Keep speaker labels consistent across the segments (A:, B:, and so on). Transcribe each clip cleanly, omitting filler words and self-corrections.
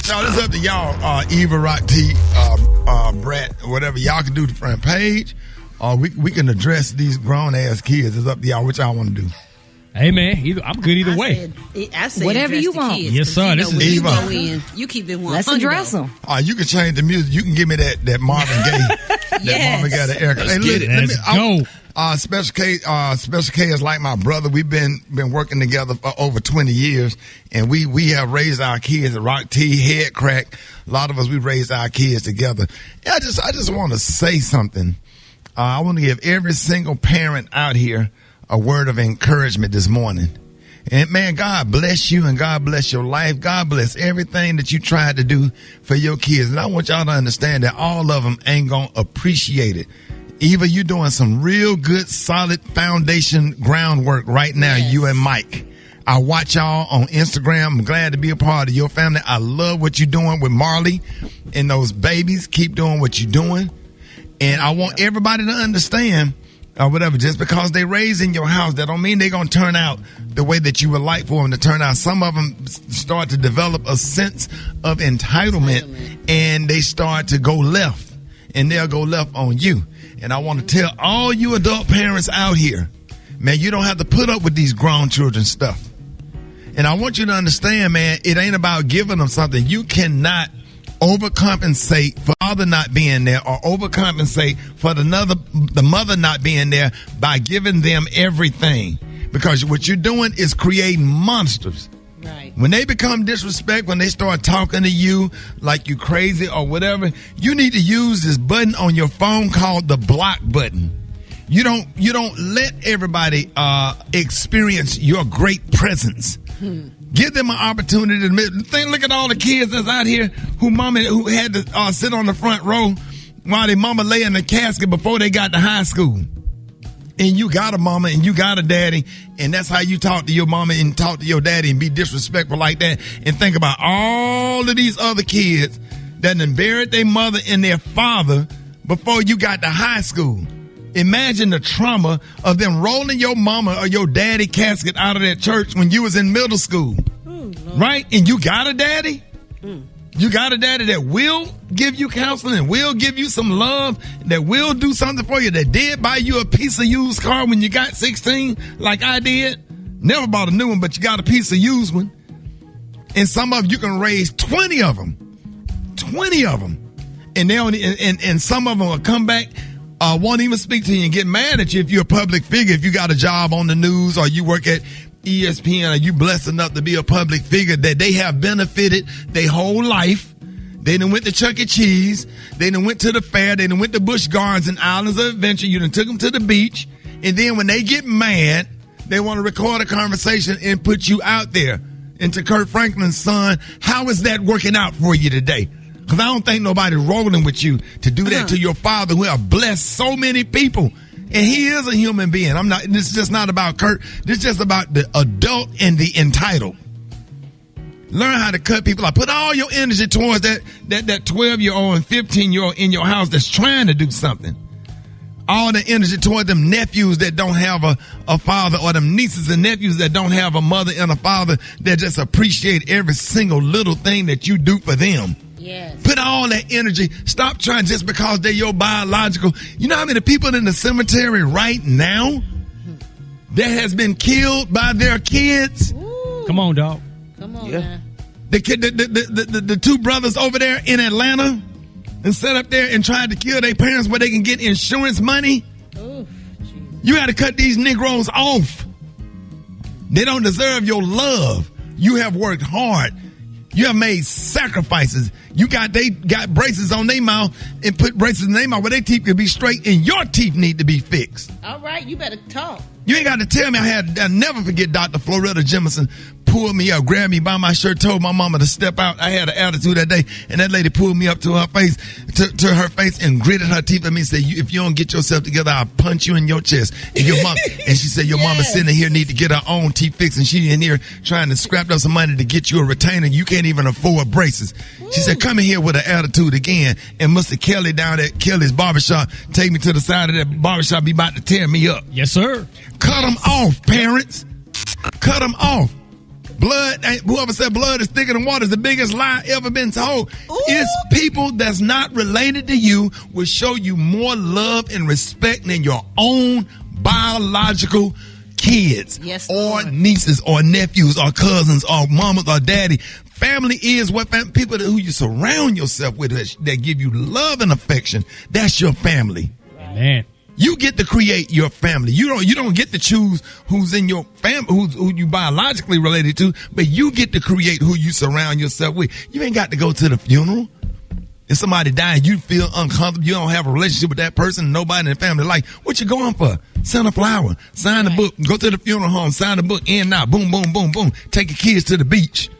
A: y'all. It's up to y'all. Eva, Rock T, Brett, whatever. Y'all can do the front page. We can address these grown-ass kids. It's up to y'all. What y'all want to do?
B: Hey, man, I'm good either way.
C: I said
D: whatever you want.
C: Kids,
B: yes, sir. This is
C: Eva.
B: Eva.
C: You keep it 100.
D: Let's address them.
A: You can change the music. You can give me that Marvin Gaye. That Marvin Gaye, the Erica.
B: Let's get it. Let's go.
A: Special K is like my brother. We've been working together for over 20 years, and we have raised our kids at Rock T, Head Crack. A lot of us, we raised our kids together. Yeah, I just want to say something. I want to give every single parent out here a word of encouragement this morning. And man, God bless you and God bless your life. God bless everything that you tried to do for your kids. And I want y'all to understand that all of them ain't going to appreciate it. Eva, you're doing some real good, solid foundation groundwork right now, you and Mike. I watch y'all on Instagram. I'm glad to be a part of your family. I love what you're doing with Marley and those babies. Keep doing what you're doing. And I want everybody to understand, whatever, just because they raised in your house, that don't mean they're going to turn out the way that you would like for them to turn out. Some of them start to develop a sense of entitlement, and they start to go left, and they'll go left on you. And I want to tell all you adult parents out here, man, you don't have to put up with these grown children stuff. And I want you to understand, man, it ain't about giving them something. You cannot overcompensate for father not being there or overcompensate for the mother not being there by giving them everything, because what you're doing is creating monsters.
C: Right.
A: When they become disrespect, when they start talking to you like you crazy or whatever, you need to use this button on your phone called the block button. You don't let everybody experience your great presence. Give them an opportunity to admit. Look at all the kids that's out here who had to sit on the front row while their mama lay in the casket before they got to high school. And you got a mama and you got a daddy, and that's how you talk to your mama and talk to your daddy and be disrespectful like that. And think about all of these other kids that done buried their mother and their father before you got to high school. Imagine the trauma of them rolling your mama or your daddy casket out of that church when you was in middle school. Right? And you got a daddy? You got a daddy that will give you counseling, will give you some love, that will do something for you, that did buy you a piece of used car when you got 16, like I did. Never bought a new one, but you got a piece of used one. And some of you can raise 20 of them. 20 of them. And they only, and some of them will come back, won't even speak to you and get mad at you if you're a public figure, if you got a job on the news or you work at ESPN, or you blessed enough to be a public figure, that they have benefited their whole life. They done went to Chuck E. Cheese. They done went to the fair. They done went to Busch Gardens and Islands of Adventure. You done took them to the beach. And then when they get mad, they want to record a conversation and put you out there. And to Kirk Franklin's son, how is that working out for you today? Because I don't think nobody rolling with you to do that to your father, who have blessed so many people. And he is a human being. This is just not about Kurt. This is just about the adult and the entitled. Learn how to cut people off. Put all your energy towards that 12-year-old and 15-year-old in your house that's trying to do something. All the energy toward them nephews that don't have a father, or them nieces and nephews that don't have a mother and a father, that just appreciate every single little thing that you do for them.
C: Yes.
A: Put all that energy. Stop trying just because they're your biological. You know how many people in the cemetery right now that has been killed by their kids?
C: Ooh.
B: Come on, dog.
C: Come on, man.
A: The two brothers over there in Atlanta and sat up there and tried to kill their parents where they can get insurance money.
C: Ooh,
A: you got to cut these Negroes off. They don't deserve your love. You have worked hard. You have made sacrifices. They got braces on their mouth and put braces in their mouth where their teeth can be straight, and your teeth need to be fixed.
C: All right, you better talk.
A: You ain't got to tell me. I'll never forget Dr. Floretta Jemison pulled me up, grabbed me by my shirt, told my mama to step out. I had an attitude that day, and that lady pulled me up to her face, to her face, and gritted her teeth at me and said, if you don't get yourself together, I'll punch you in your chest. And your mom, and she said, your mama sitting here need to get her own teeth fixed, and she in here trying to scrap up some money to get you a retainer. You can't even afford braces. Ooh. She said, come in here with an attitude again. And Mr. Kelly down at Kelly's barbershop take me to the side of that barbershop. He about to tear me up.
B: Yes, sir.
A: Cut them off, parents. Cut them off. Blood, whoever said blood is thicker than water is the biggest lie ever been told.
C: Ooh.
A: It's people that's not related to you will show you more love and respect than your own biological kids,
C: yes,
A: or
C: Lord.
A: nieces or nephews or cousins or mamas or daddy. Family is what people who you surround yourself with that give you love and affection. That's your family.
B: Amen.
A: You get to create your family. You don't get to choose who's in your family, who you biologically related to, but you get to create who you surround yourself with. You ain't got to go to the funeral. If somebody died, you feel uncomfortable, you don't have a relationship with that person, nobody in the family like, what you going for? Send a flower, sign the book, go to the funeral home, sign the book, in and out, boom, boom, boom, boom. Take your kids to the beach.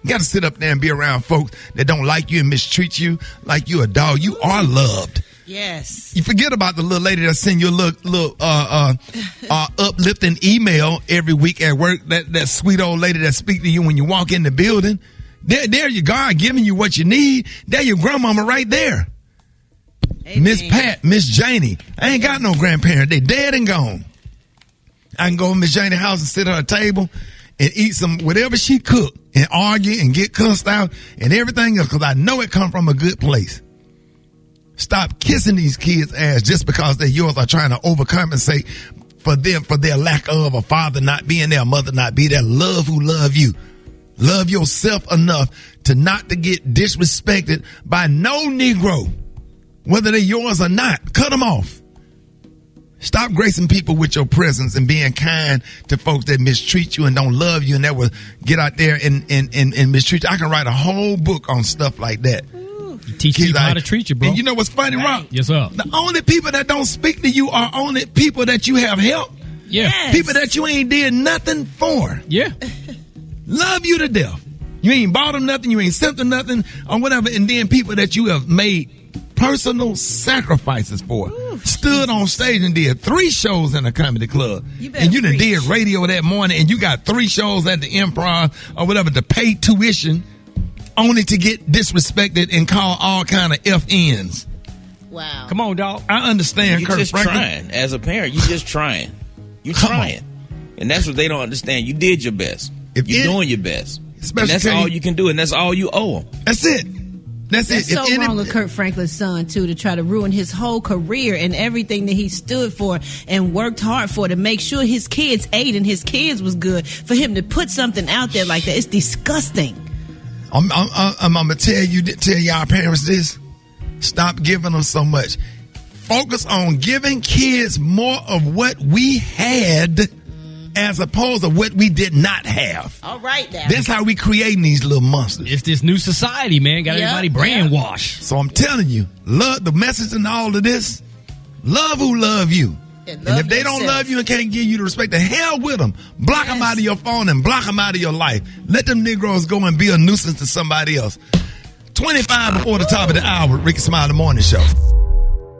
A: You got to sit up there and be around folks that don't like you and mistreat you like you a dog. You are loved.
C: Yes.
A: You forget about the little lady that send you a little uplifting email every week at work. That sweet old lady that speak to you when you walk in the building. There you God giving you what you need. There your grandmama right there. Miss Pat, Miss Janie. I ain't got no grandparents. They dead and gone. I can go to Miss Janie's house and sit at her table and eat some whatever she cooked and argue and get cussed out and everything else because I know it come from a good place. Stop kissing these kids' ass just because they're yours or trying to overcompensate for their lack of a father not being there, a mother not being there. Love who love you. Love yourself enough to not to get disrespected by no Negro, whether they're yours or not. Cut them off. Stop gracing people with your presence and being kind to folks that mistreat you and don't love you and that will get out there and mistreat you. I can write a whole book on stuff like that.
B: Teach people how to treat you, bro.
A: And you know what's funny, Rob?
B: Yes, sir.
A: The only people that don't speak to you are only people that you have helped.
B: Yeah.
C: Yes.
A: People that you ain't did nothing for.
B: Yeah.
A: Love you to death. You ain't bought them nothing. You ain't sent them nothing or whatever. And then people that you have made personal sacrifices for. Stood on stage and did 3 shows in a comedy club. And you done did radio that morning and you got 3 shows at the Improv or whatever to pay tuition only to get disrespected and call all kind of FNs.
C: Wow.
B: Come on, dog.
A: I understand, Kirk Franklin.
D: You're just trying. As a parent, you're just trying. You're trying. And that's what they don't understand. You did your best. You're doing your best. And that's all you can do, and that's all you owe them.
A: That's it. That's it.
C: So wrong of Kirk Franklin's son, too, to try to ruin his whole career and everything that he stood for and worked hard for to make sure his kids ate and his kids was good. For him to put something out there like that, it's disgusting.
A: I'm gonna tell y'all parents this. Stop giving them so much. Focus on giving kids more of what we had as opposed to what we did not have.
C: All right, now.
A: That's how we creating these little monsters.
B: It's this new society, man. Got everybody brainwashed.
A: So I'm telling you, love the message in all of this. Love who love you. And if they don't love you and can't give you the respect, the hell with them. Block them out of your phone and block them out of your life. Let them Negroes go and be a nuisance to somebody else. 25 before the top of the hour, Rickey Smiley Morning Show.